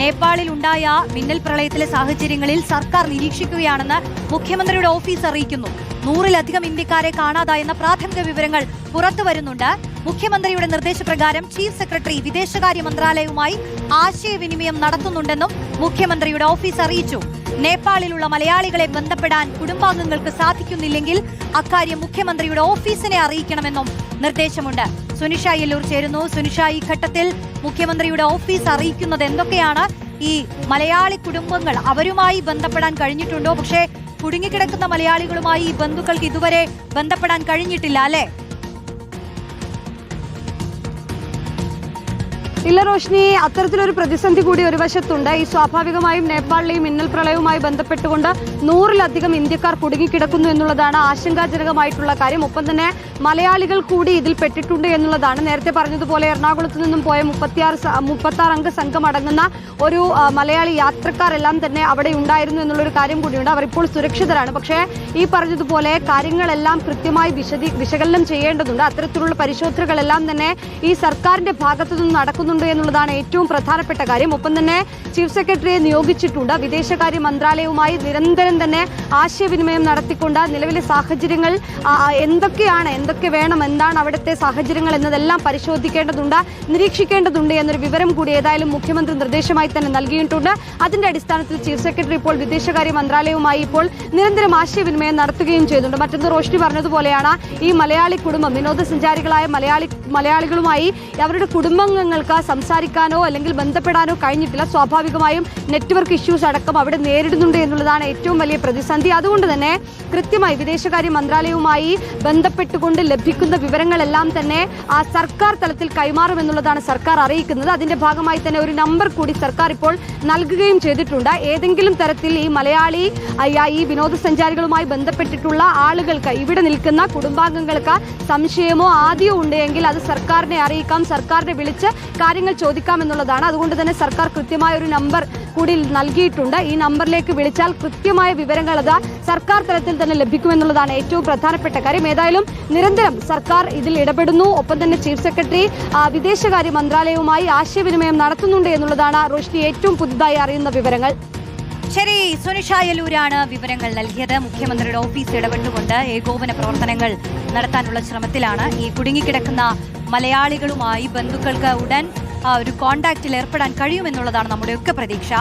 നേപ്പാളിൽ ഉണ്ടായ മിന്നൽ പ്രളയത്തിലെ സാഹചര്യങ്ങളിൽ സർക്കാർ നിരീക്ഷിക്കുകയാണെന്ന് മുഖ്യമന്ത്രിയുടെ ഓഫീസ് അറിയിക്കുന്നു. 100-ലധികം ഇന്ത്യക്കാരെ കാണാതായെന്ന പ്രാഥമിക വിവരങ്ങൾ പുറത്തുവരുന്നുണ്ട്. മുഖ്യമന്ത്രിയുടെ നിർദ്ദേശപ്രകാരം ചീഫ് സെക്രട്ടറി വിദേശകാര്യ മന്ത്രാലയവുമായി ആശയവിനിമയം നടത്തുന്നുണ്ടെന്നും മുഖ്യമന്ത്രിയുടെ ഓഫീസ് അറിയിച്ചു. നേപ്പാളിലുള്ള മലയാളികളെ ബന്ധപ്പെടാൻ കുടുംബാംഗങ്ങൾക്ക് സാധിക്കുന്നില്ലെങ്കിൽ അക്കാര്യം മുഖ്യമന്ത്രിയുടെ ഓഫീസിനെ അറിയിക്കണമെന്നും നിർദ്ദേശമുണ്ട്. സുനിഷ അയ്യല്ലൂർ ചേരുന്നു. സുനിഷ, ഈ ഘട്ടത്തിൽ മുഖ്യമന്ത്രിയുടെ ഓഫീസ് അറിയിക്കുന്നത് എന്തൊക്കെയാണ്? ഈ മലയാളി കുടുംബങ്ങൾ അവരുമായി ബന്ധപ്പെടാൻ കഴിഞ്ഞിട്ടുണ്ടോ? പക്ഷേ കുടുങ്ങിക്കിടക്കുന്ന മലയാളികളുമായി ഈ ബന്ധുക്കൾക്ക് ഇതുവരെ ബന്ധപ്പെടാൻ കഴിഞ്ഞിട്ടില്ല, അല്ലേ? ഇല്ല റോഷ്നി, അത്തരത്തിലൊരു പ്രതിസന്ധി കൂടി ഒരു വശത്തുണ്ട്. ഈ സ്വാഭാവികമായും നേപ്പാളിലെ ഈ മിന്നൽ പ്രളയവുമായി ബന്ധപ്പെട്ടുകൊണ്ട് 100-ലധികം ഇന്ത്യക്കാർ കുടുങ്ങിക്കിടക്കുന്നു എന്നുള്ളതാണ് ആശങ്കാജനകമായിട്ടുള്ള കാര്യം. ഒപ്പം തന്നെ മലയാളികൾ കൂടി ഇതിൽ പെട്ടിട്ടുണ്ട് എന്നുള്ളതാണ്. നേരത്തെ പറഞ്ഞതുപോലെ എറണാകുളത്ത് നിന്നും പോയ 36 അംഗ സംഘം അടങ്ങുന്ന ഒരു മലയാളി യാത്രക്കാരെല്ലാം തന്നെ അവിടെ ഉണ്ടായിരുന്നു എന്നുള്ളൊരു കാര്യം കൂടിയുണ്ട്. അവർ ഇപ്പോൾ സുരക്ഷിതരാണ്. പക്ഷേ ഈ പറഞ്ഞതുപോലെ കാര്യങ്ങളെല്ലാം കൃത്യമായി വിശകലനം ചെയ്യേണ്ടതുണ്ട്. അത്തരത്തിലുള്ള പരിശോധനകളെല്ലാം തന്നെ ഈ സർക്കാരിന്റെ ഭാഗത്തു നിന്ന് നടക്കുന്നുണ്ട് എന്നുള്ളതാണ് ഏറ്റവും പ്രധാനപ്പെട്ട കാര്യം. ഒപ്പം തന്നെ ചീഫ് സെക്രട്ടറിയെ നിയോഗിച്ചിട്ടുണ്ട്. വിദേശകാര്യ മന്ത്രാലയവുമായി നിരന്തരം തന്നെ ആശയവിനിമയം നടത്തിക്കൊണ്ട് നിലവിലെ സാഹചര്യങ്ങൾ എന്തൊക്കെ വേണം, എന്താണ് അവിടുത്തെ സാഹചര്യങ്ങൾ എന്നതെല്ലാം പരിശോധിക്കേണ്ടതുണ്ട്, നിരീക്ഷിക്കേണ്ടതുണ്ട് എന്നൊരു വിവരം കൂടി ഏതായാലും മുഖ്യമന്ത്രി നിർദ്ദേശമായി തന്നെ നൽകിയിട്ടുണ്ട്. അതിന്റെ അടിസ്ഥാനത്തിൽ ചീഫ് സെക്രട്ടറി ഇപ്പോൾ വിദേശകാര്യ മന്ത്രാലയവുമായി ഇപ്പോൾ നിരന്തരം ആശയവിനിമയം നടത്തുകയും ചെയ്യുന്നുണ്ട്. മറ്റൊന്ന് റോഷ്നി പറഞ്ഞതുപോലെയാണ്, ഈ മലയാളി കുടുംബം വിനോദസഞ്ചാരികളായ മലയാളികളുമായി അവരുടെ കുടുംബാംഗങ്ങൾക്ക് സംസാരിക്കാനോ അല്ലെങ്കിൽ ബന്ധപ്പെടാനോ കഴിഞ്ഞിട്ടില്ല. സ്വാഭാവികമായും നെറ്റ്വർക്ക് ഇഷ്യൂസ് അടക്കം അവിടെ നേരിടുന്നുണ്ട് എന്നുള്ളതാണ് ഏറ്റവും വലിയ പ്രതിസന്ധി. അതുകൊണ്ട് തന്നെ കൃത്യമായി വിദേശകാര്യ മന്ത്രാലയവുമായി ബന്ധപ്പെട്ടുകൊണ്ട് ലഭിക്കുന്ന വിവരങ്ങളെല്ലാം തന്നെ ആ സർക്കാർ തലത്തിൽ കൈമാറുമെന്നുള്ളതാണ് സർക്കാർ അറിയിക്കുന്നത്. അതിന്റെ ഭാഗമായി തന്നെ ഒരു നമ്പർ കൂടി സർക്കാർ ഇപ്പോൾ നൽകുകയും ചെയ്തിട്ടുണ്ട്. ഏതെങ്കിലും തരത്തിൽ ഈ വിനോദസഞ്ചാരികളുമായി ബന്ധപ്പെട്ടിട്ടുള്ള ആളുകൾക്ക്, ഇവിടെ നിൽക്കുന്ന കുടുംബാംഗങ്ങൾക്ക് സംശയമോ ആദ്യമോ ഉണ്ടെങ്കിൽ അത് സർക്കാരിനെ അറിയിക്കാം, സർക്കാരിനെ വിളിച്ച് കാര്യങ്ങൾ ചോദിക്കാമെന്നുള്ളതാണ്. അതുകൊണ്ട് തന്നെ സർക്കാർ കൃത്യമായ ഒരു നമ്പർ കൂടി നൽകിയിട്ടുണ്ട്. ഈ നമ്പറിലേക്ക് വിളിച്ചാൽ കൃത്യമായ വിവരങ്ങൾ അത് സർക്കാർ തലത്തിൽ തന്നെ ലഭിക്കുമെന്നുള്ളതാണ് ഏറ്റവും പ്രധാനപ്പെട്ട കാര്യം. ഏതായാലും നിരന്തരം സർക്കാർ ഇതിൽ ഇടപെടുന്നു. ഒപ്പം തന്നെ ചീഫ് സെക്രട്ടറി വിദേശകാര്യ മന്ത്രാലയവുമായി ആശയവിനിമയം നടത്തുന്നുണ്ട് എന്നുള്ളതാണ് റോഷ്നി ഏറ്റവും പുതുതായി അറിയുന്ന വിവരങ്ങൾ. ശരി, സുനിഷ അയ്യല്ലൂരാണ് വിവരങ്ങൾ നൽകിയത്. മുഖ്യമന്ത്രിയുടെ ഓഫീസ് ഇടപെട്ടുകൊണ്ട് ഏകോപന പ്രവർത്തനങ്ങൾ നടത്താനുള്ള ശ്രമത്തിലാണ്. ഈ കുടുങ്ങിക്കിടക്കുന്ന മലയാളികളുമായി ബന്ധുക്കൾക്ക് ഉടൻ ഒരു കോൺടാക്റ്റിൽ ഏർപ്പെടാൻ കഴിയുമെന്നുള്ളതാണ് നമ്മുടെയൊക്കെ പ്രതീക്ഷ.